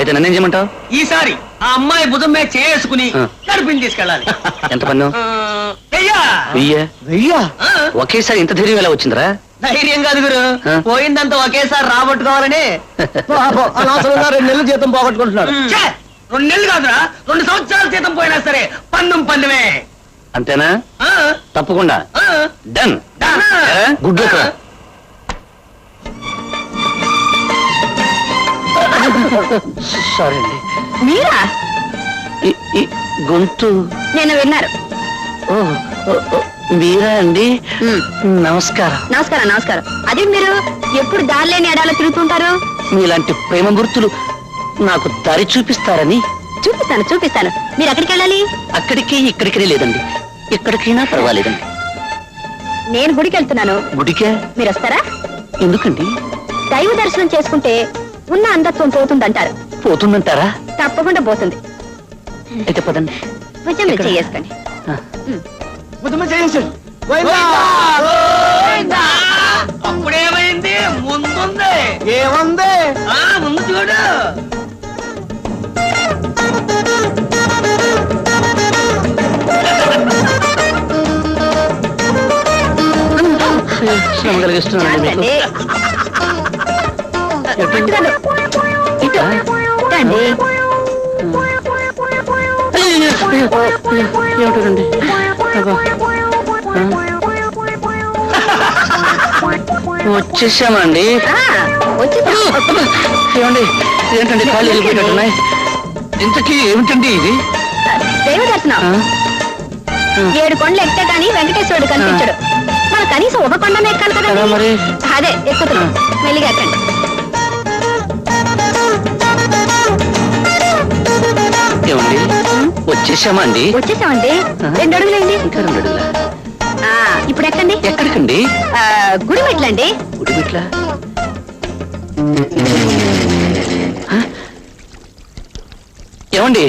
అయితే నన్నేం చేయమంటావు? ఈసారి ఆ అమ్మాయి భుజం మీద చేసుకుని గడిపిని తీసుకెళ్ళాలి. ఎంత పన్ను? 1000. ఒకేసారి ఇంత ధైర్యం ఎలా వచ్చిందిరా? ధైర్యం కాదు గురు, పోయిందంతా ఒకేసారి రాబట్టుకోవాలని. 2 నెలలు జీతం పోగొట్టుకుంటున్నాడు. 2 నెలలు కాదురా, 2 సంవత్సరాల జీతం పోయినా సరే పన్నుమే. అంతేనా? తప్పకుండా. డన్. Good luck. సారీ అండి. మీరా? గొంతు నేను విన్నారు. మీరా అండి? నమస్కారం. నమస్కారం నమస్కారం. అదే మీరు ఎప్పుడు దారిలేని ఎడాలో తిరుగుతుంటారు? మీలాంటి ప్రేమ గుర్తులు నాకు దారి చూపిస్తారని. చూపిస్తాను చూపిస్తాను. మీరు ఎక్కడికి వెళ్ళాలి? అక్కడికి ఇక్కడికి లేదండి, ఎక్కడికైనా పర్వాలేదండి. నేను గుడికి వెళ్తున్నాను. గుడికే? మీరు వస్తారా? ఎందుకండి? దైవ దర్శనం చేసుకుంటే ఉన్న అంధత్వం పోతుందంటారు. పోతుందంటారా? తప్పకుండా పోతుంది. అయితే పదండి. భుజం మీద చేసుకోండి. అప్పుడేమైంది? ముందుంది. ఏముంది? ముందు చూడు. శ్రమ కలిగిస్తున్నానండి మీకు. ఏమిటండి? వచ్చేసామండి. ఏమండి ఏంటండి ఖాళీ వెళ్ళిపోయినట్టున్నాయి? ఇంతకీ ఏమిటండి ఇది? దైవ దర్శనం. 7 కొండలు ఎక్కితే గానీ వెంకటేశ్వరుడు కనిపించడు. మన కనీసం ఒక కొండనే ఎక్కాలి కదా మరి. అదే ఎక్కుతున్నాం. మెల్లిగా ఎక్కండి. ఏమండి వచ్చేసామండి? వచ్చేసామండి. 2 అడుగులండి. ఇంకా 2 అడుగులా? ఇప్పుడు ఎక్కండి. ఎక్కడికండి? గుడి మెట్లండి. గుడి మెట్ల? ఏమండి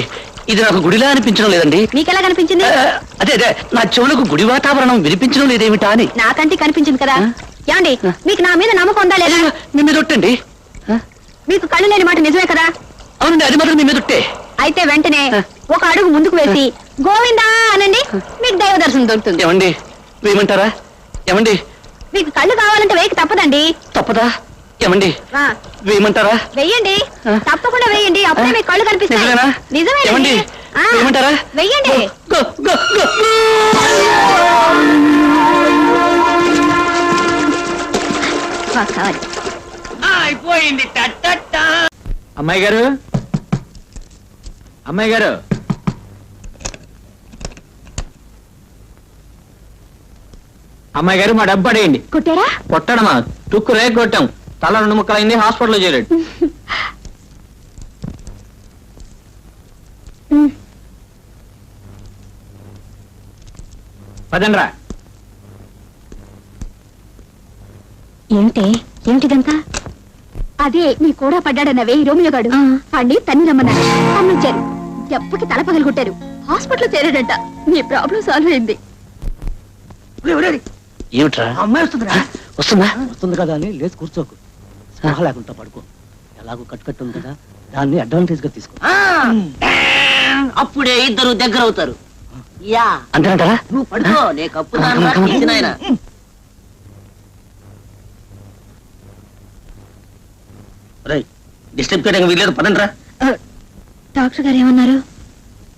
ఇది నాకు గుడిలా అనిపించడం లేదండి. మీకెలా కనిపించింది? అదే అదే నా చెవులకు గుడి వాతావరణం వినిపించడం లేదేమిటా అని. నాకంటే కనిపించింది కదా. ఏమండి మీకు నా మీద నమ్మకం ఉందా లేదా? మీ మీద ఒట్టండి. మీకు కళ్ళు లేని మాట నిజమే కదా? అవునండి, అది మాత్రం మీ మీద ఒట్టే. అయితే వెంటనే 1 అడుగు ముందుకు వేసి గోవిందా అనండి, మీకు దైవ దర్శనం దొరుకుతుంది. ఏమండి వేయమంటారా? ఏమండి మీకు కళ్ళు కావాలంటే వేయక తప్పదండి. తప్పదా? ఏమండి వేయమంటారా? వెయ్యండి, తప్పకుండా వెయ్యండి. అప్పుడే మీకు కళ్ళు కనిపిస్తాయి. నిజమేనండి. వేయమంటారా? వెయ్యండి. అయిపోయింది. అమ్మాయి గారు, అమ్మాయి గారు, అమ్మాయి గారు మా డబ్బు పడేయండి. కొట్టారా? కొట్టడమా? తుక్కు రేగ కొట్టాం. తల 2 ముక్కలైంది. హాస్పిటల్లో చేరాడు. పదండ్రా. ఏమిటిదంతా? అదే నీ కూడా పడ్డాడన్నవే రోమియోగాడు. వాడిని తన్ని రమ్మన్నాడు. పంపించారు. దెబ్బకి తల పగలు కొట్టారు. హాస్పిటల్లో చేరాడంట. నీ ప్రాబ్లం సాల్వ్ అయింది. ఏమిట్రా? అమ్మాయి వస్తుందిరా. వస్తుందా? వస్తుంది కదా అని లేచి కూర్చోకు. స్పృహ లేకుండా పడుకో. ఎలాగో కట్టు ఉంది కదా, దాన్ని అడ్వాంటేజ్ గా తీసుకో. అప్పుడే ఇద్దరు దగ్గర అవుతారు. యా అంతేనంటారా? నువ్వు పడుకో, నే కప్పు నాయన. డిస్టర్బ్ చేయడానికి వీల్లేదు. పదండ్రా. డాక్టర్ గారు ఏమన్నారు?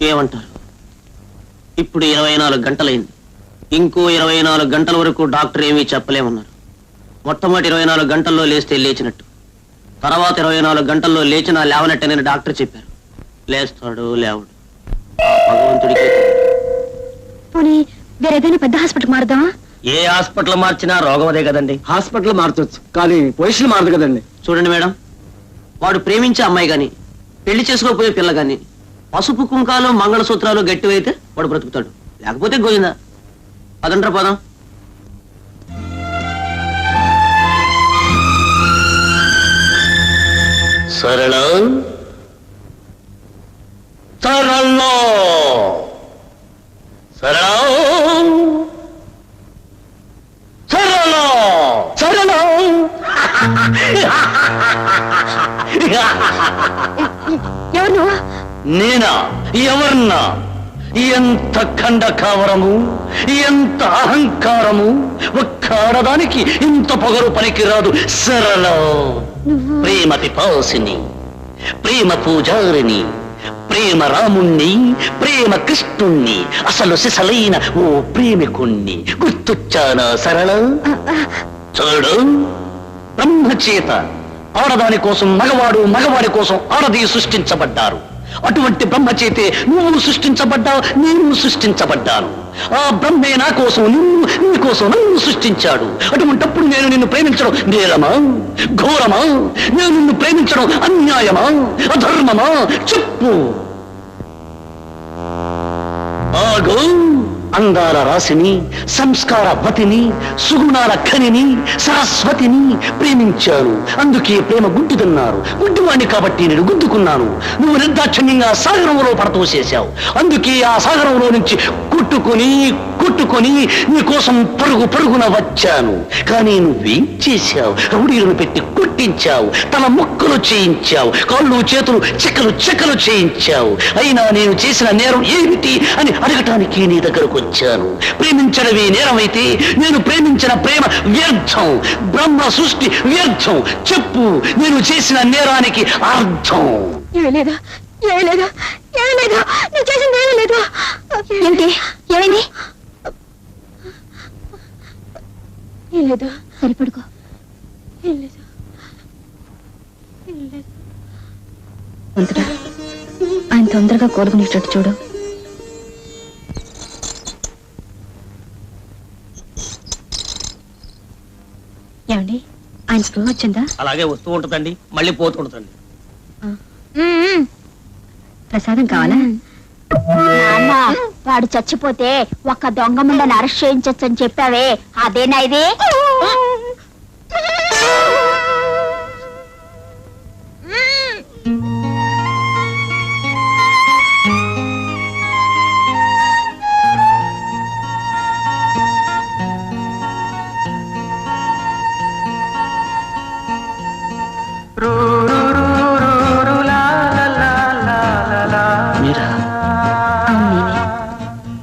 ఏమంటారు? ఇప్పుడు 24 గంటలైంది. ఇంకో 24 గంటల వరకు డాక్టర్ ఏమీ చెప్పలేమన్నారు. మొట్టమొదటి 24 గంటల్లో లేస్తే లేచినట్టు, తర్వాత 24 గంటల్లో లేచినా లేవనట్టేనని డాక్టర్ చెప్పారు. లేస్తాడు లేవడు, భగవంతుడికి. పోనీ వేరేదైనా పెద్ద హాస్పిటల్ మారుదామా? ఏ హాస్పిటల్ మార్చినా రోగం అదే కదండి. హాస్పిటల్ మార్చొచ్చు కానీ పొజిషన్ మారదు కదండి. చూడండి మేడం, వాడు ప్రేమించే అమ్మాయి గాని, పెళ్లి చేసుకోపోయే పిల్ల గాని పసుపు కుంకాలు మంగళసూత్రాలు గట్టివైతే వాడు బ్రతుకుతాడు, లేకపోతే గోయిందా. పదండ్రా పదం. సరళం సరళం సరళం సరళం సరళం ఎవరు నువ్వు? నేనా? ఎవరన్నా? ఎంత ఖండకావరము, ఎంత అహంకారము! ఒక్క ఆడదానికి ఇంత పొగరు పనికిరాదు. సరళ ప్రేమ పిపాసిని, ప్రేమ పూజారిని, ప్రేమ రాముణ్ణి, ప్రేమ కృష్ణుణ్ణి, అసలు సిసలైన ఓ ప్రేమికుణ్ణి. గుర్తొచ్చానా సరళ? చూడు, బ్రహ్మచేత ఆడదాని కోసం మగవాడు, మగవాడి కోసం ఆడది సృష్టించబడ్డారు. అటువంటి బ్రహ్మచేతే నువ్వు సృష్టించబడ్డావు, నేను సృష్టించబడ్డాను. ఆ బ్రహ్మే నా కోసం నిన్ను, నీ కోసం నన్ను సృష్టించాడు. అటువంటప్పుడు నేను నిన్ను ప్రేమించడం నేరమా, ఘోరమా? నేను నిన్ను ప్రేమించడం అన్యాయమా, అధర్మమా? చెప్పు. ఆగు. అందాల రాశిని, సంస్కారవతిని, సుగుణాల ఖనిని, సరస్వతిని ప్రేమించాను. అందుకే ప్రేమ గుడ్డిదన్నారు. గుడ్డివాణ్ణి కాబట్టి నేను గుద్దుకున్నాను. నువ్వు నిర్దాక్షిణ్యంగా సాగరంలో పడతోసేశావు. అందుకే ఆ సాగరంలో నుంచి కొట్టుకొని నీ కోసం పరుగున వచ్చాను. కానీ నువ్వేం చేశావు? రౌడీలను పెట్టి కొట్టించావు, తల ముక్కలు చేయించావు, కాళ్ళు చేతులు చెక్కలు చేయించావు. అయినా నేను చేసిన నేరం ఏమిటి అని అడగటానికి నీ దగ్గరకు వచ్చాను. ప్రేమించడమే నేరమైతే నేను ప్రేమించిన ప్రేమ వ్యర్థం, బ్రహ్మ సృష్టి వ్యర్థం. చెప్పు, నేను చేసిన నేరానికి అర్థం. ఏమీ లేదు. నేను చేసింది ఏమీ లేదు. ఏమిటి? ఏమైంది? ఏం లేదు. సరిపడుకో. ఏం లేదు. ఆయన తొందరగా కోలుకునేటట్టు చూడు. ఏమండి, ఆయన స్పృహ వచ్చిందా? అలాగే వస్తూ ఉంటుందండి, మళ్ళీ పోతూ ఉంటుందండి. ప్రసాదం కావాలా? నాన్న, వాడు చచ్చిపోతే ఒక్క దొంగ ముండని అరెస్ట్ చేయించొచ్చని చెప్పావే, అదేనా ఇది?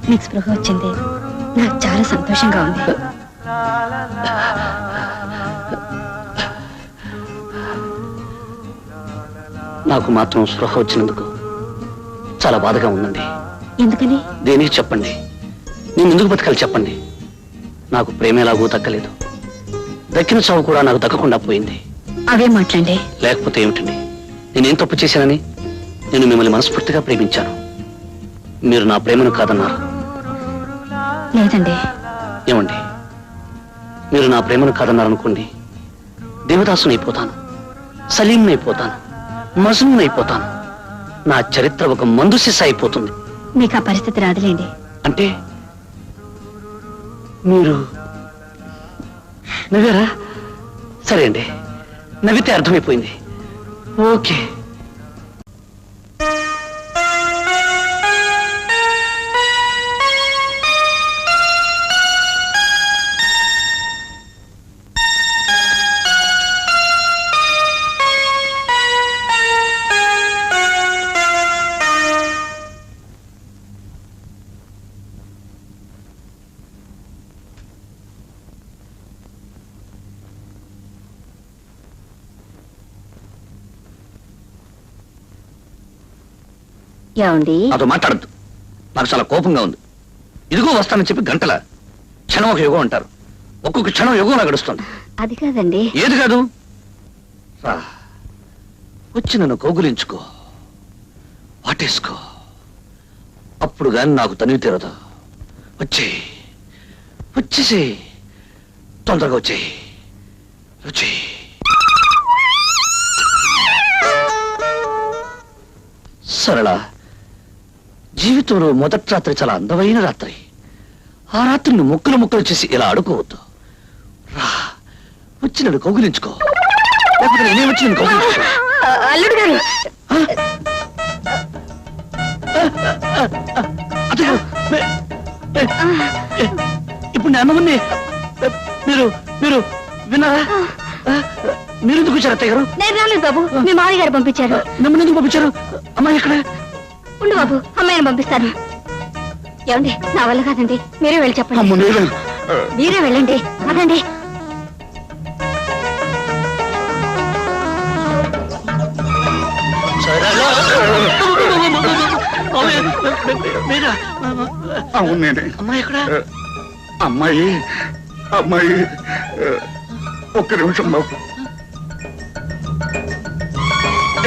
మీకు స్పృహ వచ్చింది, నాకు చాలా సంతోషంగా ఉంది. నాకు మాత్రం స్పృహ వచ్చినందుకు చాలా బాధగా ఉందండి. ఎందుకని? దేనికి చెప్పండి. నేను ఎందుకు బతకాలి చెప్పండి. నాకు ప్రేమ ఎలాగూ దక్కలేదు. దక్కిన చావు కూడా నాకు దక్కకుండా పోయింది. అవే మాట్లాడండి. లేకపోతే ఏమిటండి, నేనేం తప్పు చేశానని? నేను మిమ్మల్ని మనస్ఫూర్తిగా ప్రేమించాను. మీరు నా ప్రేమను కాదన్నారు. లేదండి. ఏమండి, మీరు నా ప్రేమను కాదన్నారనుకోండి, దేవదాసునైపోతాను, సలీంనైపోతాను, మజనూనైపోతాను. నా చరిత్ర ఒక మందు సిస అయిపోతుంది. మీకు ఆ పరిస్థితి రాదులేండి. అంటే మీరు నవ్వారా? సరే అండి, నవ్వితే అర్థమైపోయింది. ఓకే. ఏమండి? నాతో మాట్లాడద్దు, నాకు చాలా కోపంగా ఉంది. ఇదిగో వస్తానని చెప్పి గంటల క్షణం ఒక యుగం అంటారు. ఒక్కొక్క క్షణం యుగంలా గడుస్తుంది. అది కాదండి. ఏది కాదు? రా, వచ్చి నన్ను కౌగులించుకో, వాటేసుకో. అప్పుడు గాని నాకు తనివి తీరదు. వచ్చేసి తొందరగా వచ్చి. సరళ, జీవితంలో మొదటి రాత్రి చాలా అందమైన రాత్రి. ఆ రాత్రిని ముక్కలు చేసి ఇలా ఆడుకోవద్దు. రా, వచ్చి నన్ను కౌగిలించుకో. లేకపోతే నేనే వచ్చి నేను కౌగిలించుకో. అల్లుడు గారు, ఇప్పుడు నేను అన్నవన్నీ మీరు విన్నారా? మీరు ఎందుకు వచ్చారు అత్తయ్య గారు? నేను రాలేదు బాబు, మీ మామయ్య గారు పంపించారు. మిమ్మల్ని ఎందుకు పంపించారు? అమ్మాయి ఎక్కడ? ఉండు బాబు, అమ్మాయిని పంపిస్తాను. ఏమండి, నా వల్ల కాదండి, మీరే వెళ్ళి చెప్పండి. అమ్మ నేను మీరే వెళ్ళండి, అదండి. అవును నేనే. అమ్మాయి ఎక్కడ? అమ్మాయి అమ్మాయి ఒక్క నిమిషం బాబు.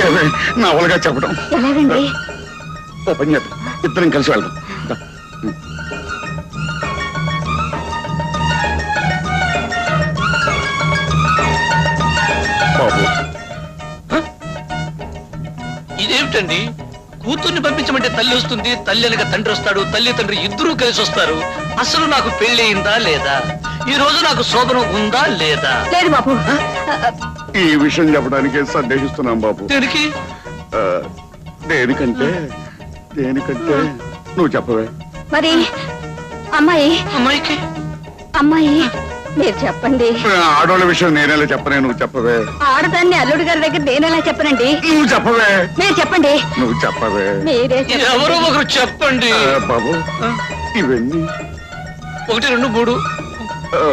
ఏమే, నా వల్లగా చెప్పడం ఎలాగండి? ఓ పని చేద్దాం, ఇద్దరం కలిసి వెళ్దాం. దా. బాబు ఇదేమిటండి? కూతుర్ని పంపించమంటే తల్లి వస్తుంది, తల్లి అనగా తండ్రి వస్తాడు, తల్లి తండ్రి ఇద్దరూ కలిసి వస్తారు. అసలు నాకు పెళ్లి అయిందా లేదా? ఈ రోజు నాకు శోభనం ఉందా లేదా? లేదు బాబు. ఈ విషయం చెప్పడానికి సందేహిస్తున్నాం బాబు. దేనికి? దేనికంటే నువ్వు చెప్పవే. మరి అమ్మాయి అమ్మాయికి అమ్మాయి మీరు చెప్పండి. ఆడోళ్ళ విషయం నేనేలా చెప్పనే, నువ్వు చెప్పవే. ఆడదాన్ని అల్లుడు గారి దగ్గర నేనెలా చెప్పనండి? నువ్వు చెప్పవే. మీరు చెప్పండి. నువ్వు చెప్పవే. మీరే చెప్పండి. ఎవరో ఒకరు చెప్పండి. బాబు ఇవన్నీ 1, 2, 3